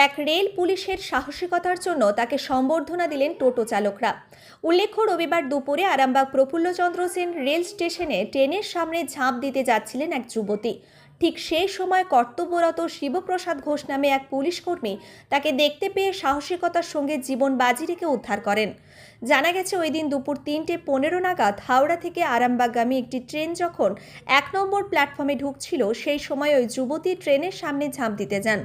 এক রেল পুলিশের সাহসিকতার জন্য তাকে সম্বর্ধনা দিলেন টোটো চালকরা। উল্লেখ্য, রবিবার দুপুরে আরামবাগ প্রফুল্লচন্দ্র সেন রেল স্টেশনে ট্রেনের সামনে ঝাঁপ দিতে যাচ্ছিলেন এক যুবতী। ঠিক সেই সময় কর্তব্যরত শিবপ্রসাদ ঘোষ নামে এক পুলিশ কর্মী তাকে দেখতে পেয়ে সাহসিকতার সঙ্গে জীবন বাজি রেখে উদ্ধার করেন। জানা গেছে, ওই দিন দুপুর 3:15 নাগাদ হাওড়া থেকে আরামবাগগামী একটি ট্রেন যখন 1 নম্বর প্ল্যাটফর্মে ঢুকছিল, সেই সময় ওই যুবতী ট্রেনের সামনে ঝাঁপ দিতে যান।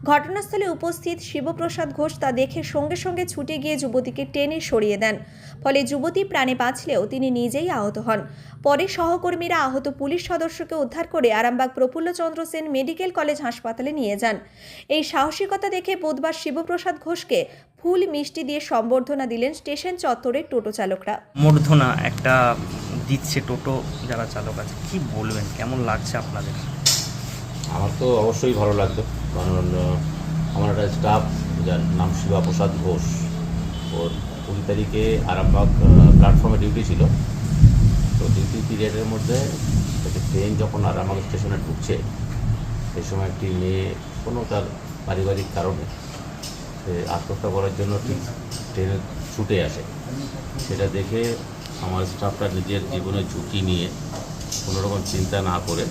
ঘটনাস্থলে উপস্থিত শিবপ্রসাদ ঘোষ তা দেখে সঙ্গে সঙ্গে ছুটে গিয়ে যুবতীকে টেনে সরিয়ে দেন। ফলে যুবতী প্রাণে বাঁচলেও তিনি নিজেই আহত হন। পরে সহকর্মীরা আহত পুলিশ সদস্যকে উদ্ধার করে আরামবাগ প্রফুল্লচন্দ্র সেন মেডিকেল কলেজ হাসপাতালে নিয়ে যান। এই সাহসিকতা দেখে বুধবার শিবপ্রসাদ ঘোষকে ফুল মিষ্টি দিয়ে সম্বর্ধনা দিলেন স্টেশন চত্বরের টোটো চালকরা। মূর্ধনা একটা দিচ্ছে টোটো যারা চালক আছে, কি বলবেন, কেমন লাগছে আপনাদের? আমার তো অবশ্যই ভালো লাগবে, কারণ আমার একটা স্টাফ যার নাম শিবপ্রসাদ ঘোষ, ওর 20 তারিখে আরামবাগ প্ল্যাটফর্মে ডিউটি ছিল। তো ডিউটি পিরিয়ডের মধ্যে ট্রেন যখন আরামবাগ স্টেশনে ঢুকছে, সেই সময় একটি মেয়ে কোনো তার পারিবারিক কারণে সে আত্মহত্যা করার জন্য ঠিক ট্রেনে ছুটে আসে। সেটা দেখে আমার স্টাফটা নিজের জীবনের ঝুঁকি নিয়ে কোনোরকম চিন্তা না করে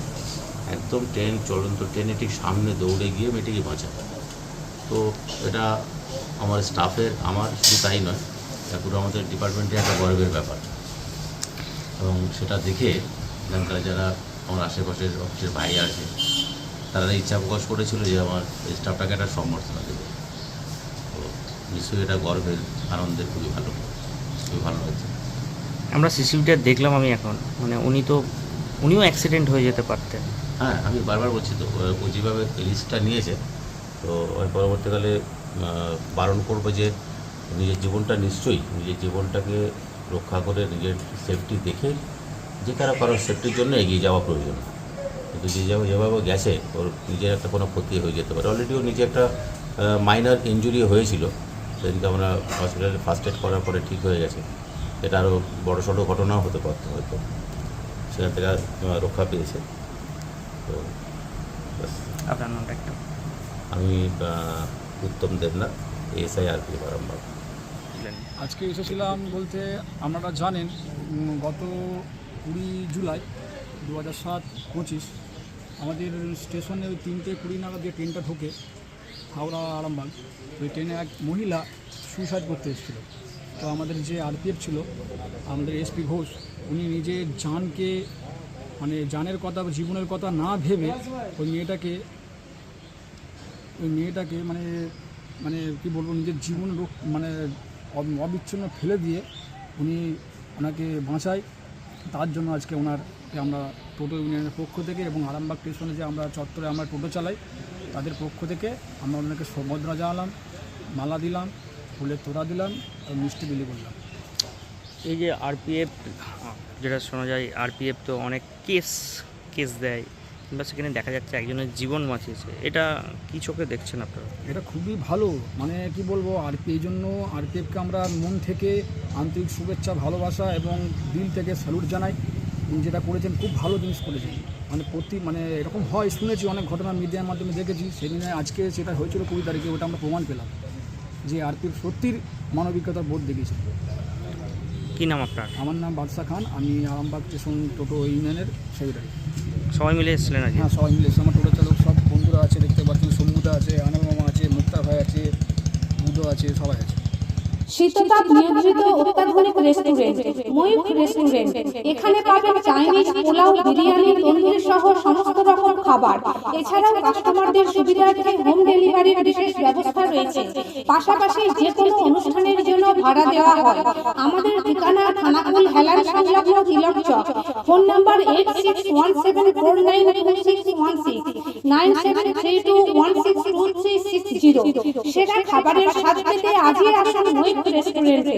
একদম চলন্ত ট্রেনে ঠিক সামনে দৌড়ে গিয়ে মেয়েটিকে বাঁচায়। তো এটা আমার স্টাফের, আমার শুধু তাই নয়, পুরো আমাদের ডিপার্টমেন্টের একটা গর্বের ব্যাপার। এবং সেটা দেখে এখানকার যারা আমার আশেপাশের অফিসের বাইরে আছে, তারা ইচ্ছা প্রকাশ করেছিল যে আমার স্টাফটাকে একটা সম্বর্ধনা দেবে। তো নিশ্চয়ই এটা গর্বের, আনন্দের, খুবই ভালো হয়েছে। আমরা সিসিটিভিটা দেখলাম, আমি এখন উনিও অ্যাক্সিডেন্ট হয়ে যেতে পারতেন। হ্যাঁ, আমি বারবার বলছি তো, ও যেভাবে রিস্কটা নিয়েছে, তো ওই পরবর্তীকালে বারণ করবো যে নিজের জীবনটাকে রক্ষা করে নিজের সেফটি দেখে যে কারোর সেফটির জন্য এগিয়ে যাওয়া প্রয়োজন। কিন্তু যেভাবে গেছে, ওর নিজের একটা কোনো ক্ষতি হয়ে যেতে পারে। অলরেডি ওর নিজে একটা মাইনার ইনজুরি হয়েছিল, সেদিকে আমরা হসপিটালে ফার্স্ট এড করার পরে ঠিক হয়ে গেছে। এটা আরও বড়সড় ঘটনাও হতে পারতো হয়তো, সেখান থেকে রক্ষা পেয়েছে। তো আপনার নামটা একটু? আমি উত্তম দেবনাথ, এসআই আরপিএফ আরামবাগ। আজকে এসেছিলাম বলতে, আপনারা জানেন গত 20 জুলাই 2007-25 আমাদের স্টেশনে ওই 3:20 নাগাদ যে ট্রেনটা ঢোকে হাওড়া আরামবাগ, ওই ট্রেনে এক মহিলা সুইসাইড করতে এসেছিলো। তো আমাদের যে আরপিএফ ছিল, আমাদের এসপি ঘোষ, উনি নিজের জানের কথা, জীবনের কথা না ভেবে ওই মেয়েটাকে মানে কি বলবো, নিজের জীবন অবিচ্ছিন্ন ফেলে দিয়ে ওনাকে বাঁচায়। তার জন্য আজকে ওনারকে আমরা টোটো ইউনিয়নের পক্ষ থেকে এবং আরামবাগ স্টেশনে যে আমরা চত্বরে আমরা টোটো চালাই, তাদের পক্ষ থেকে আমরা ওনাকে সম্বর্ধনা জানালাম, মালা দিলাম, ফুলের তোড়া দিলাম, মিষ্টি বিলি করলাম। এই যে আরপিএফ, যেটা শোনা যায় আরপিএফ তো অনেক কেস দেয়, কিংবা সেখানে দেখা যাচ্ছে একজনের জীবন বাঁচিয়েছে, এটা কী চোখে দেখছেন আপনারা? এটা খুবই ভালো, কি বলবো, এই জন্য আরপিএফকে আমরা মন থেকে আন্তরিক শুভেচ্ছা, ভালোবাসা এবং দিল থেকে স্যালুট জানাই। যেটা করেছেন খুব ভালো জিনিস করেছেন। এরকম হয় শুনেছি, অনেক ঘটনা মিডিয়ার মাধ্যমে দেখেছি। সেদিনে আজকে সেটা হয়েছিল 20 তারিখে, ওটা আমরা প্রমাণ পেলাম যে আরপিএফ সত্যির মানবিকতার বোধ দেখিয়েছে। কী নাম আপনার? আমার নাম বাদশা খান, আমি আরামবাগ স্টেশন টোটো ইউনিয়নের সেক্রেটারি। সবাই মিলে এসেছিলেন আজকে? হ্যাঁ, সবাই মিলে এসে, আমার টোটো চালক সব বন্ধুরা আছে, দেখতে পাচ্ছেন, সমুদা আছে, আনন্দ মামা আছে, মুক্তার ভাই আছে, বুধ আছে, সবাই আছে। শীততাপ নিয়ন্ত্রিত অত্যাধুনিক রেস্টুরেন্ট ময়ূখ রেস্টুরেন্ট। এখানে পাবেন চাইনিজ, পোলাও, বিরিয়ানি, তন্দুরি সহ সমস্ত রকম খাবার। এছাড়াও কাস্টমারদের সুবিধার্থে হোম ডেলিভারির বিশেষ ব্যবস্থা রয়েছে। পাশাপাশি যে কোনো অনুষ্ঠানের জন্য ভাড়া দেওয়া হয়। আমাদের ঠিকানা থানাকুল হেলান সংলগ্ন তিলক চক। Phone number 8617492616, 9732162360। সেরা খাবারের স্বাদ পেতে আজই আসুন ময়ূখ রেস্টুরেন্টে।